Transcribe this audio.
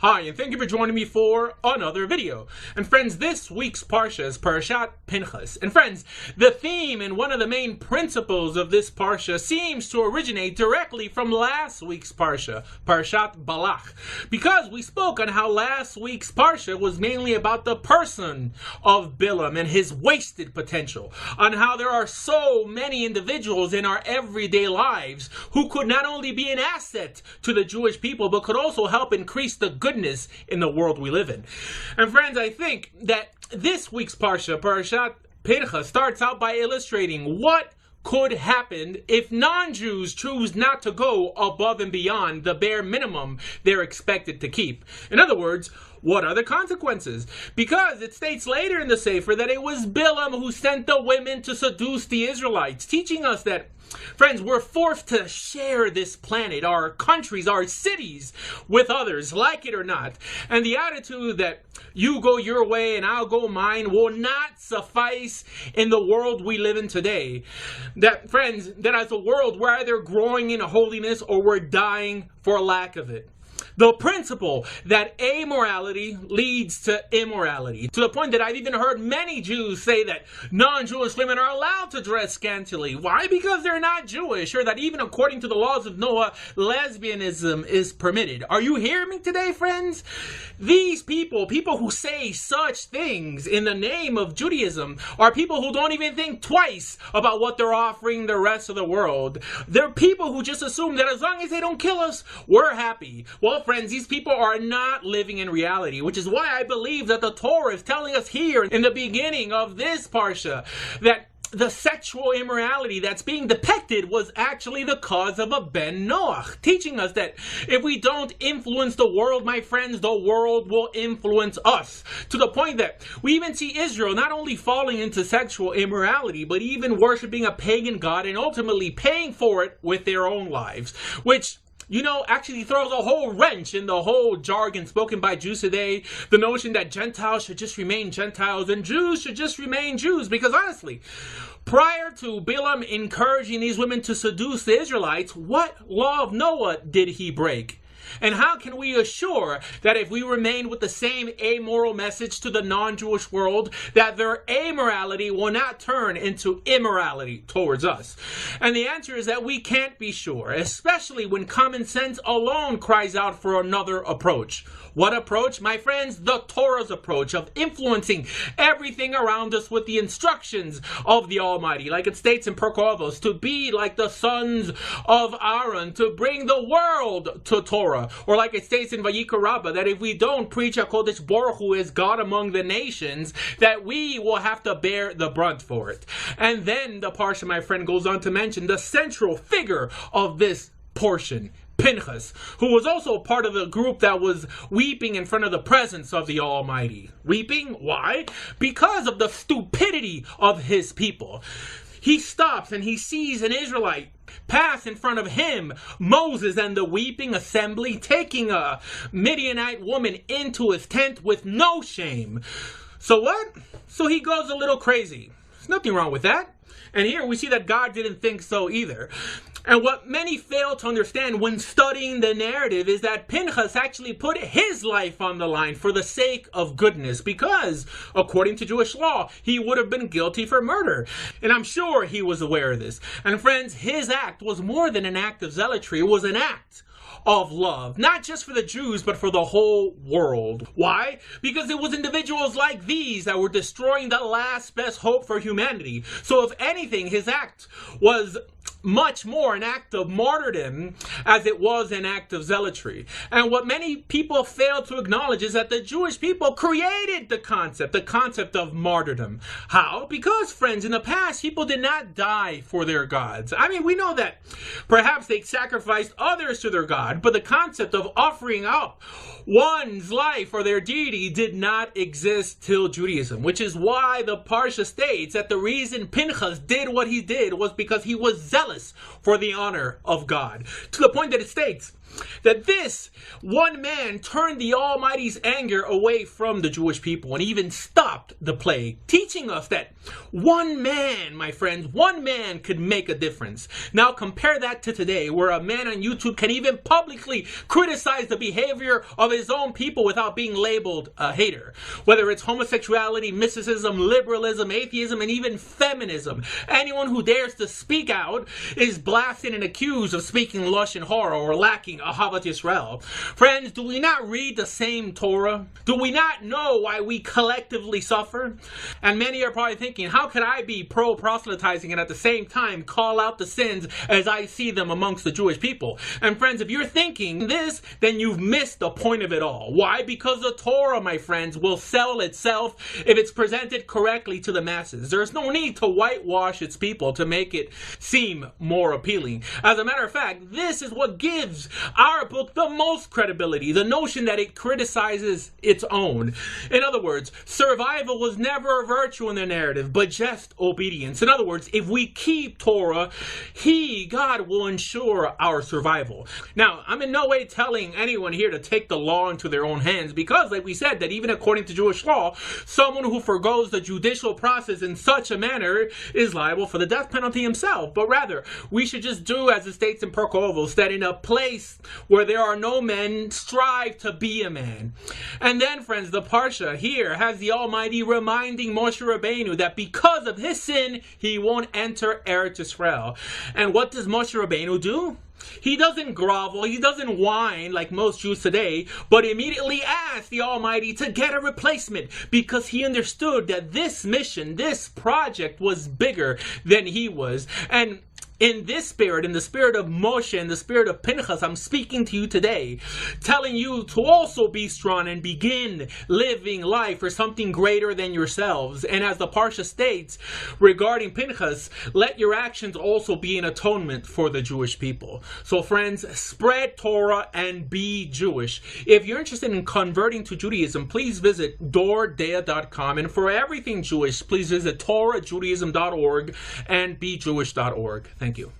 Hi, and thank you for joining me for another video. And friends, this week's Parsha is Parashat Pinchas. And friends, the theme and one of the main principles of this Parsha seems to originate directly from last week's Parsha, Parashat Balak. Because we spoke on how last week's Parsha was mainly about the person of Bilam and his wasted potential, on how there are so many individuals in our everyday lives who could not only be an asset to the Jewish people, but could also help increase the goodness in the world we live in. And friends, I think that this week's Parsha, Parashat Pinchas, starts out by illustrating what could happen if non-Jews choose not to go above and beyond the bare minimum they're expected to keep. In other words, what are the consequences? Because it states later in the Sefer that it was Bilam who sent the women to seduce the Israelites, teaching us that, friends, we're forced to share this planet, our countries, our cities with others, like it or not. And the attitude that you go your way and I'll go mine will not suffice in the world we live in today. That, friends, that as a world, we're either growing in holiness or we're dying for lack of it. The principle that amorality leads to immorality, to the point that I've even heard many Jews say that non-Jewish women are allowed to dress scantily. Why? Because they're not Jewish, or that even according to the laws of Noah, lesbianism is permitted. Are you hearing me today, friends? These people who say such things in the name of Judaism, are people who don't even think twice about what they're offering the rest of the world. They're people who just assume that as long as they don't kill us, we're happy. Well, friends, these people are not living in reality, which is why I believe that the Torah is telling us here in the beginning of this Parsha that the sexual immorality that's being depicted was actually the cause of a Ben Noach, teaching us that if we don't influence the world, my friends, the world will influence us. To the point that we even see Israel not only falling into sexual immorality, but even worshiping a pagan god and ultimately paying for it with their own lives, which, you know, actually throws a whole wrench in the whole jargon spoken by Jews today. The notion that Gentiles should just remain Gentiles and Jews should just remain Jews. Because honestly, prior to Bilam encouraging these women to seduce the Israelites, what law of Noah did he break? And how can we assure that if we remain with the same amoral message to the non-Jewish world, that their amorality will not turn into immorality towards us? And the answer is that we can't be sure, especially when common sense alone cries out for another approach. What approach? My friends, the Torah's approach of influencing everything around us with the instructions of the Almighty. Like it states in Pirkei Avos, to be like the sons of Aaron, to bring the world to Torah. Or like it states in Vayikra Rabbah, that if we don't preach HaKodesh Baruch Hu is God among the nations, that we will have to bear the brunt for it. And then the Parsha, my friend, goes on to mention the central figure of this portion, Pinchas, who was also part of the group that was weeping in front of the presence of the Almighty. Weeping? Why? Because of the stupidity of his people. He stops and he sees an Israelite pass in front of him, Moses, and the weeping assembly, taking a Midianite woman into his tent with no shame. So what? So he goes a little crazy. There's nothing wrong with that. And here we see that God didn't think so either. And what many fail to understand when studying the narrative is that Pinchas actually put his life on the line for the sake of goodness, because, according to Jewish law, he would have been guilty for murder. And I'm sure he was aware of this. And friends, his act was more than an act of zealotry. It was an act of love, not just for the Jews, but for the whole world. Why? Because it was individuals like these that were destroying the last best hope for humanity. So if anything, his act was much more an act of martyrdom as it was an act of zealotry. And what many people fail to acknowledge is that the Jewish people created the concept of martyrdom. How? Because, friends, in the past, people did not die for their gods. I mean, we know that perhaps they sacrificed others to their god, but the concept of offering up one's life for their deity did not exist till Judaism, which is why the Parsha states that the reason Pinchas did what he did was because he was zealous for the honor of God. To the point that it states that this one man turned the Almighty's anger away from the Jewish people and even stopped the plague, teaching us that one man, my friends, one man could make a difference. Now compare that to today, where a man on YouTube can even publicly criticize the behavior of his own people without being labeled a hater. Whether it's homosexuality, mysticism, liberalism, atheism, and even feminism. Anyone who dares to speak out is blasted and accused of speaking lush and horror or lacking Ahavat Yisrael. Friends, do we not read the same Torah? Do we not know why we collectively suffer? And many are probably thinking, how could I be pro-proselytizing and at the same time call out the sins as I see them amongst the Jewish people? And friends, if you're thinking this, then you've missed the point of it all. Why? Because the Torah, my friends, will sell itself if it's presented correctly to the masses. There's no need to whitewash its people to make it seem more appealing. As a matter of fact, this is what gives our book the most credibility, the notion that it criticizes its own. In other words, survival was never a virtue in the narrative, but just obedience. In other words, if we keep Torah, God, will ensure our survival. Now, I'm in no way telling anyone here to take the law into their own hands, because, like we said, that even according to Jewish law, someone who forgoes the judicial process in such a manner is liable for the death penalty himself. But rather, we should just do as it states in Perkovos, that in a place where there are no men, strive to be a man. And then, friends, the Parsha here has the Almighty reminding Moshe Rabbeinu that because of his sin, he won't enter Eretz Yisrael. And what does Moshe Rabbeinu do? He doesn't grovel, he doesn't whine like most Jews today, but immediately asks the Almighty to get a replacement, because he understood that this mission, this project was bigger than he was. And in this spirit, in the spirit of Moshe, in the spirit of Pinchas, I'm speaking to you today, telling you to also be strong and begin living life for something greater than yourselves. And as the Parsha states regarding Pinchas, let your actions also be an atonement for the Jewish people. So friends, spread Torah and be Jewish. If you're interested in converting to Judaism, please visit doordea.com. And for everything Jewish, please visit torahjudaism.org and bejewish.org. Thank you.